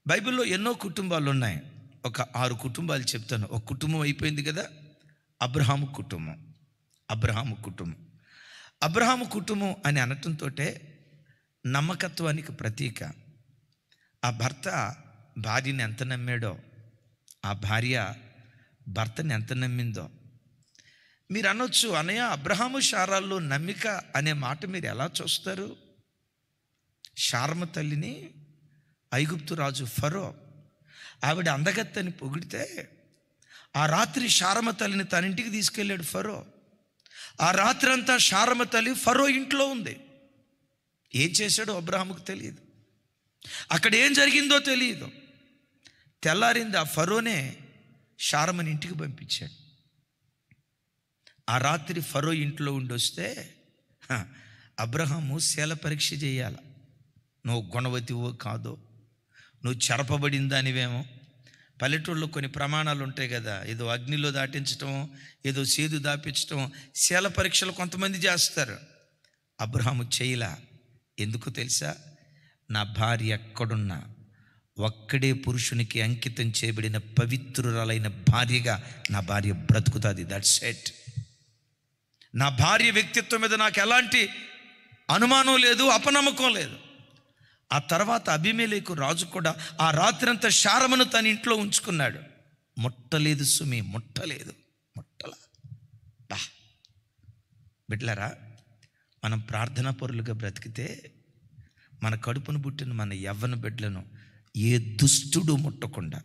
బైబిల్లో ఎన్నో కుటుంబాలు ఉన్నాయి. ఒక 6 కుటుంబాలు చెప్తాను. ఒక కుటుంబం అయిపోయింది కదా, అబ్రహాము కుటుంబం. అబ్రహాము కుటుంబం అని అనటంతో నమ్మకత్వానికి ప్రతీక. ఆ భర్త భార్యని ఎంత నమ్మాడో, ఆ భార్య భర్తని ఎంత నమ్మిందో. మీరు అనొచ్చు, అన్నయ్య అబ్రహాము శారాల్లో నమ్మిక అనే మాట మీరు ఎలా చూస్తారు? శారమ తల్లిని ఐగుప్తు రాజు ఫరో, ఆవిడ అందగత్తని పొగిడితే ఆ రాత్రి శారమ తల్లిని తన ఇంటికి తీసుకెళ్ళాడు ఫరో. ఆ రాత్రి అంతా శారమ తల్లి ఫరో ఇంట్లో ఉంది. ఏం చేశాడో అబ్రహాముకు తెలియదు, అక్కడ ఏం జరిగిందో తెలియదు. తెల్లారింది, ఆ ఫరోనే శారమని ఇంటికి పంపించాడు. ఆ రాత్రి ఫరో ఇంట్లో ఉండొస్తే అబ్రహాము శీల పరీక్ష చేయాలి. నువ్వు గుణవతివో కాదో, నువ్వు చెరపబడిన దానివేమో. పల్లెటూళ్ళలో కొన్ని ప్రమాణాలు ఉంటాయి కదా, ఏదో అగ్నిలో దాటించటం, ఏదో సేదు దాపించటం, శీల పరీక్షలు కొంతమంది చేస్తారు. అబ్రహాము చేయలా. ఎందుకు తెలుసా? నా భార్య ఎక్కడున్నా ఒక్కడే పురుషునికి అంకితం చేయబడిన పవిత్రురాలైన భార్యగా నా భార్య బ్రతుకుతుంది. That's it. నా భార్య వ్యక్తిత్వం మీద నాకు ఎలాంటి అనుమానం లేదు, అపనమ్మకం లేదు. ఆ తర్వాత అబీమెలెకు రాజు కూడా ఆ రాత్రంతా శారమను తన ఇంట్లో ఉంచుకున్నాడు. ముట్టలేదు సుమి, ముట్టలా. బిడ్డలారా, మనం ప్రార్థనా పరులుగా బ్రతికితే మన కడుపును పుట్టిన మన యవ్వన బిడ్డలను ఏ దుష్టుడు ముట్టకుండా,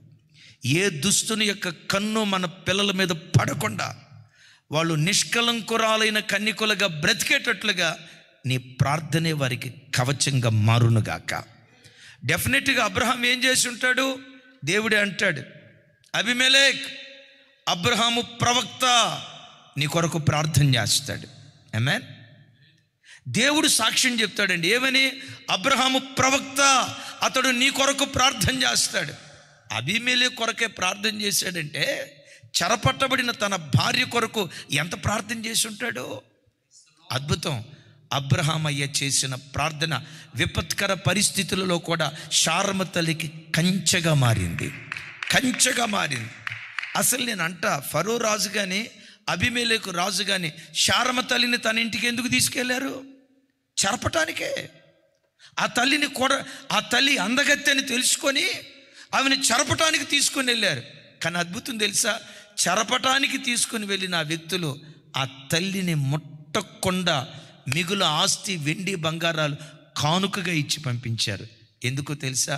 ఏ దుష్టుని యొక్క కన్ను మన పిల్లల మీద పడకుండా, వాళ్ళు నిష్కలంకురాలైన కన్యకులుగా బ్రతికేటట్లుగా నీ ప్రార్థనే వారికి కవచంగా మారునుగాక. డెఫినెట్గా అబ్రహాం ఏం చేసి ఉంటాడు? దేవుడే అంటాడు, అబీమెలెక్ అబ్రహాము ప్రవక్త నీ కొరకు ప్రార్థన చేస్తాడు. ఆమేన్. దేవుడు సాక్ష్యం చెప్తాడండి. ఏమని? అబ్రహాము ప్రవక్త, అతడు నీ కొరకు ప్రార్థన చేస్తాడు. అబీమెలెకు కొరకే ప్రార్థన చేశాడంటే చెరపట్టబడిన తన భార్య కొరకు ఎంత ప్రార్థన చేసి ఉంటాడో. అద్భుతం. అబ్రహామయ్య చేసిన ప్రార్థన విపత్కర పరిస్థితులలో కూడా శారమ తల్లికి కంచెగా మారింది. అసలు నేను ఫరో రాజు కానీ అబీమెలెకు రాజు కానీ శారమ తల్లిని తన ఇంటికి ఎందుకు తీసుకెళ్లారు? చెరపటానికే. ఆ తల్లి అందగత్తె అని తెలుసుకొని ఆమెను చెరపటానికి తీసుకొని వెళ్ళారు. కానీ అద్భుతం తెలుసా? చెరపటానికి తీసుకొని వెళ్ళిన ఆ వ్యక్తులు ఆ తల్లిని ముట్టకుండా మిగులు ఆస్తి, వెండి, బంగారాలు కానుకగా ఇచ్చి పంపించారు. ఎందుకో తెలుసా?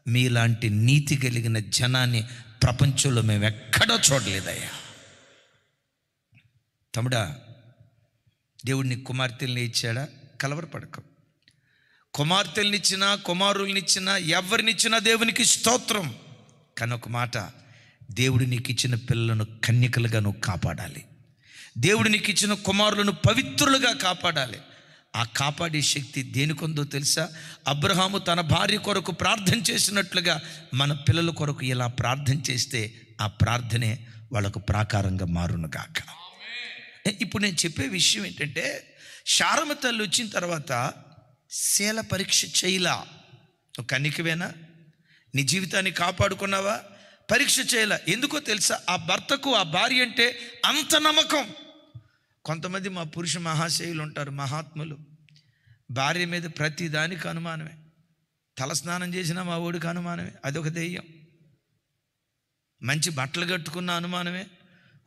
మీలాంటి నీతి కలిగిన జనాన్ని ప్రపంచంలో మేము ఎక్కడా చూడలేదయ్యా. తమ్ముడా, దేవుడిని కుమార్తెల్ని ఇచ్చాడా? కలవరపడకు. కుమార్తెలనిచ్చినా కుమారులనిచ్చినా ఎవరినిచ్చినా దేవునికి స్తోత్రం. కానీ ఒక మాట, దేవుడు నీకు ఇచ్చిన పిల్లలను కన్యకలుగా నువ్వు కాపాడాలి. దేవుడు నీకు ఇచ్చిన కుమారులను పవిత్రులుగా కాపాడాలి. ఆ కాపాడే శక్తి దేనికొందో తెలుసా? అబ్రహాము తన భార్య కొరకు ప్రార్థన చేసినట్లుగా మన పిల్లల కొరకు ఇలా ప్రార్థన చేస్తే ఆ ప్రార్థనే వాళ్ళకు ప్రాకారంగా మారునుగాక. ఇప్పుడు నేను చెప్పే విషయం ఏంటంటే, శారమ తల్లి వచ్చిన తర్వాత శీల పరీక్ష చేయలా. నువ్వు కన్యకవేనా? నీ జీవితాన్ని కాపాడుకున్నావా? పరీక్ష చేయలా. ఎందుకో తెలుసా? ఆ భర్తకు ఆ భార్య అంటే అంత నమ్మకం. కొంతమంది మా పురుష మహాశయులు ఉంటారు, మహాత్ములు. భార్య మీద ప్రతి దానికి అనుమానమే. తలస్నానం చేసినా మా ఓడికి అనుమానమే, అదొక దెయ్యం. మంచి బట్టలు కట్టుకున్న అనుమానమే.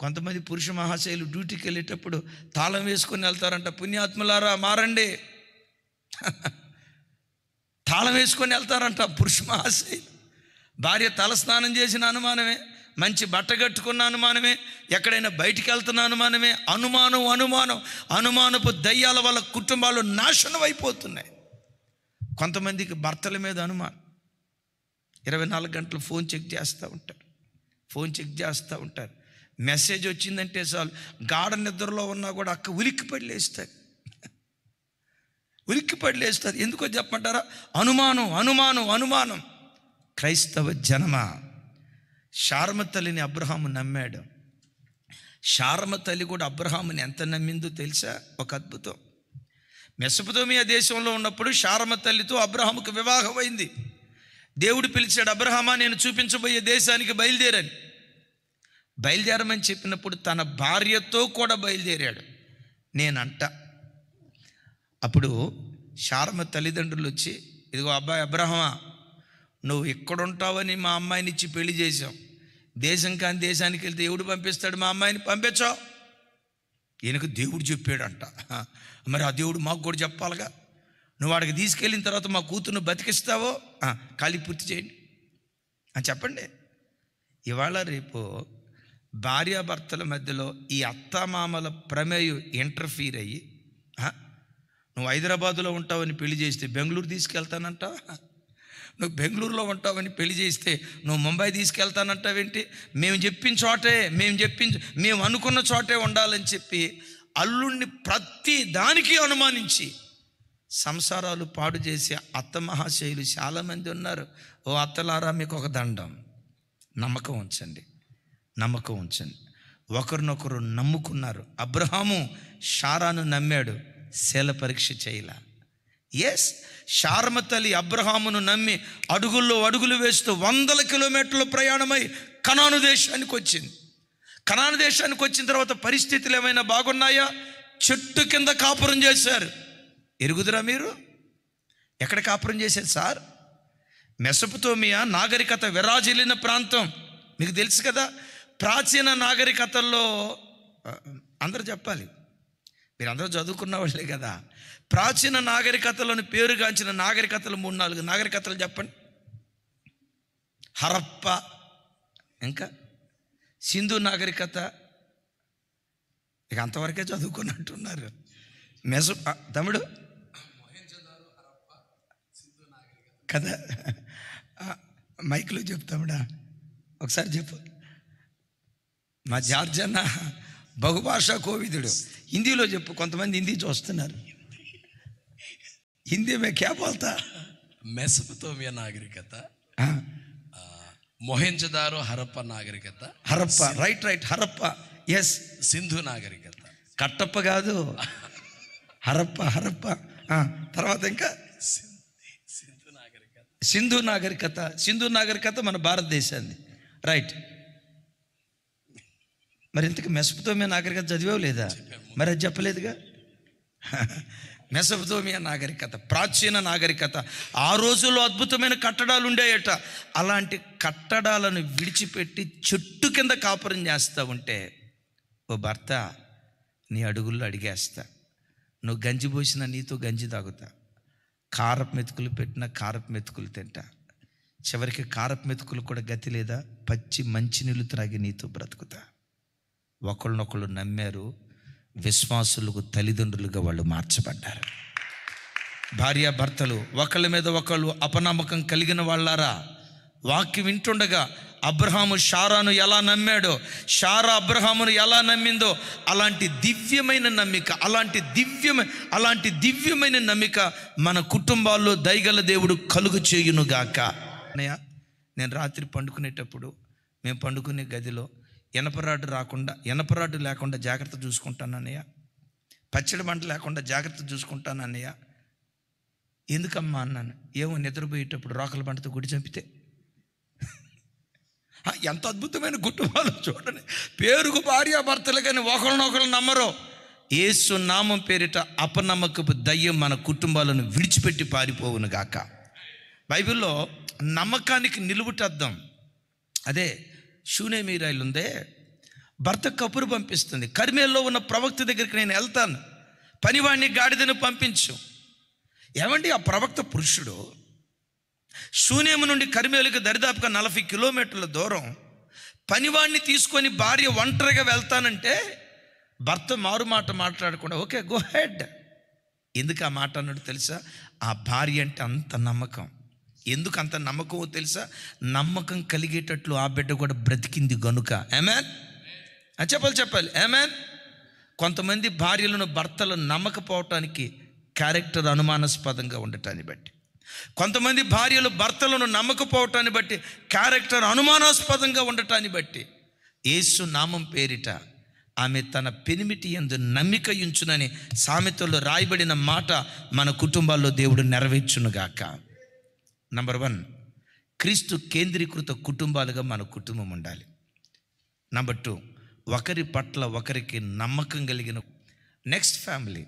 కొంతమంది పురుష మహాశయులు డ్యూటీకి వెళ్ళేటప్పుడు తాళం వేసుకొని వెళ్తారంట. పుణ్యాత్ములారా మారండి, తాళం వేసుకొని వెళ్తారంట పురుష మహాశయులు. భార్య తలస్నానం చేసిన అనుమానమే, మంచి బట్ట కట్టుకున్న అనుమానమే, ఎక్కడైనా బయటికి వెళ్తున్న అనుమానమే. అనుమానపు దయ్యాల వల్ల కుటుంబాలు నాశనం అయిపోతున్నాయి. కొంతమందికి భర్తల మీద అనుమానం. 24 గంటలు ఫోన్ చెక్ చేస్తూ ఉంటారు. మెసేజ్ వచ్చిందంటే చాలు, గాఢ నిద్రలో ఉన్నా కూడా అక్క ఉలిక్కిపడి లేస్తుంది. ఎందుకో చెప్పమంటారా? అనుమానం. క్రైస్తవ జనమా, శారమ తల్లిని అబ్రహాము నమ్మాడు. శారమ తల్లి కూడా అబ్రహాముని ఎంత నమ్మిందో తెలుసా? ఒక అద్భుతం. మెసొపొతేమియా దేశంలో ఉన్నప్పుడు శారమ తల్లితో అబ్రహాముకు వివాహమైంది. దేవుడు పిలిచాడు, అబ్రహామా నేను చూపించబోయే దేశానికి బయలుదేరమని చెప్పినప్పుడు తన భార్యతో కూడా బయలుదేరాడు. నేనంట అప్పుడు శారమ్మ తల్లిదండ్రులు వచ్చి, ఇదిగో అబ్బాయి అబ్రహమా, నువ్వు ఎక్కడుంటావని మా అమ్మాయిని ఇచ్చి పెళ్లి చేసావు. దేశం కాని దేశానికి వెళ్తే ఎవడు పంపిస్తాడు? మా అమ్మాయిని పంపించావు. ఈయనకు దేవుడు చెప్పాడంట. మరి ఆ దేవుడు మాకు కూడా చెప్పాలిగా. నువ్వు వాడికి తీసుకెళ్ళిన తర్వాత మా కూతురును బతికిస్తావో ఖాళీ పూర్తి చేయండి అని చెప్పండి. ఇవాళ రేపు భార్యాభర్తల మధ్యలో ఈ అత్తామామల ప్రమేయం ఇంటర్ఫీర్ అయ్యి, నువ్వు హైదరాబాదులో ఉంటావని పెళ్లి చేస్తే బెంగళూరు తీసుకెళ్తానంటావు, నువ్వు బెంగళూరులో ఉంటావని పెళ్లి చేస్తే నువ్వు ముంబై తీసుకెళ్తానంటావేంటి? మేము అనుకున్న చోటే ఉండాలని చెప్పి అల్లుడిని ప్రతి దానికి అనుమానించి సంసారాలు పాడు చేసే అత్త మహాశయులు చాలామంది ఉన్నారు. ఓ అత్తలారా, మీకు ఒక దండం. నమ్మకం ఉంచండి. ఒకరినొకరు నమ్ముకున్నారు. అబ్రహాము శారాను నమ్మాడు, శీల పరీక్ష చేయలా. ఎస్, శారమ్మ తల్లి అబ్రహామును నమ్మి అడుగుల్లో అడుగులు వేస్తూ 100 కిలోమీటర్ల ప్రయాణమై కనాను దేశానికి వచ్చింది. కనాను దేశానికి వచ్చిన తర్వాత పరిస్థితులు ఏమైనా బాగున్నాయా? చెట్టు కింద కాపురం చేశారు. ఎరుగుదురా మీరు? ఎక్కడ కాపురం చేశారు సార్? మెసొపొతేమియా నాగరికత విరాజిల్లిన ప్రాంతం మీకు తెలుసు కదా. ప్రాచీన నాగరికతల్లో అందరూ చెప్పాలి, మీరు అందరూ చదువుకున్న వాళ్ళే కదా. ప్రాచీన నాగరికతలను పేరుగాంచిన నాగరికతలు 3-4 నాగరికతలు చెప్పండి. హరప్ప, ఇంకా సింధు నాగరికత. ఇక అంతవరకే చదువుకున్నట్టున్నారు. తమ్ముడు కదా, మైక్లో చెప్తాముడా, ఒకసారి చెప్పు. మా జార్జ్ అన్న బహుభాషా కోవిదుడు, హిందీలో చెప్పు. కొంతమంది హిందీ చూస్తున్నారు. హిందీ మే క్యా బోల్తా? మెసొపొతేమియా నాగరికత, మొహెంజదారో హరప్ప నాగరికత. హరప్ప, రైట్, హరప్ప. ఎస్. సింధు నాగరికత. కట్టప్ప కాదు, హరప్ప. తర్వాత ఇంకా సింధు నాగరికత మన భారతదేశాన్ని. రైట్. మరి ఇంతకు మెసొపొతేమియా నాగరికత చదివావు లేదా? మరి అది చెప్పలేదుగా. మెసొపొతేమియా నాగరికత ప్రాచీన నాగరికత. ఆ రోజుల్లో అద్భుతమైన కట్టడాలు ఉండేయట. అలాంటి కట్టడాలను విడిచిపెట్టి చెట్టు కింద కాపురం చేస్తూ ఉంటే, ఓ భర్త నీ అడుగుల్లో అడిగేస్తా, నువ్వు గంజి పోసినా నీతో గంజి తాగుతా, కారపు మెతుకులు పెట్టినా కారపు మెతుకులు తింటా, చివరికి కారపు మెతుకులు కూడా గతి లేదా, పచ్చి మంచినీళ్ళు త్రాగి నీతో బ్రతుకుతా. ఒకళ్ళనొకళ్ళు నమ్మారు. విశ్వాసులకు తల్లిదండ్రులుగా వాళ్ళు మార్చబడ్డారు. భార్యాభర్తలు ఒకళ్ళ మీద ఒకళ్ళు అపనమ్మకం కలిగిన వాళ్ళారా, వాక్యం వింటుండగా అబ్రహాము శారాను ఎలా నమ్మాడో, శారా అబ్రహామును ఎలా నమ్మిందో, అలాంటి దివ్యమైన నమ్మిక మన కుటుంబాల్లో దయగల దేవుడు కలుగు చేయునుగాక. నేను రాత్రి పండుకునేటప్పుడు మేము పండుకునే గదిలో ఎనపరాడు లేకుండా జాగ్రత్త చూసుకుంటానన్నయ్య, పచ్చడి మంట లేకుండా జాగ్రత్త చూసుకుంటానన్నయ్య. ఎందుకమ్మా అన్నాను. ఏమో నిద్రపోయేటప్పుడు రోకల బంటతో గుడి చంపితే. ఎంత అద్భుతమైన కుటుంబాలు చూడండి. పేరుకు భార్యాభర్తలు కానీ ఒకరినొకరు నమ్మరు. యేసు నామం పేరిట అపనమ్మకపు దయ్యం మన కుటుంబాలను విడిచిపెట్టి పారిపోవును గాక. బైబిల్లో నమ్మకానికి నిలువుటద్దం అదే షూనేమీరాయిలు ఉందే, భర్త కబురు పంపిస్తుంది. కర్మేల్లో ఉన్న ప్రవక్త దగ్గరికి నేను వెళ్తాను, పనివాడిని గాడిదను పంపించు. ఏమండి, ఆ ప్రవక్త పురుషుడు షూనేము నుండి కర్మేలుకి దరిదాపుగా 40 కిలోమీటర్ల దూరం పనివాడిని తీసుకొని భార్య ఒంటరిగా వెళ్తానంటే భర్త మారుమాట మాట్లాడకుండా ఓకే గో హెడ్. ఎందుకు ఆ మాట అన్నాడు తెలుసా? ఆ భార్య అంటే అంత నమ్మకం. ఎందుకు అంత నమ్మకమో తెలుసా? నమ్మకం కలిగేటట్లు ఆ బిడ్డ కూడా బ్రతికింది గనుక. ఆమేన్. చెప్పాలి ఆమేన్. కొంతమంది భార్యలను భర్తలు నమ్మకపోవటానికి క్యారెక్టర్ అనుమానాస్పదంగా ఉండటాన్ని బట్టి, కొంతమంది భార్యలు భర్తలను నమ్మకపోవటాన్ని బట్టి క్యారెక్టర్ అనుమానాస్పదంగా ఉండటాన్ని బట్టి యేసు నామం పేరిట ఆమె తన పెనిమిటి యందు నమ్మిక ఉంచునని సామెతల్లో రాయబడిన మాట మన కుటుంబాల్లో దేవుడు నెరవేర్చునుగాక. నంబర్ 1, క్రీస్తు కేంద్రీకృత కుటుంబాలుగా మన కుటుంబం ఉండాలి. నంబర్ 2, ఒకరి పట్ల ఒకరికి నమ్మకం కలిగిన నెక్స్ట్ ఫ్యామిలీ.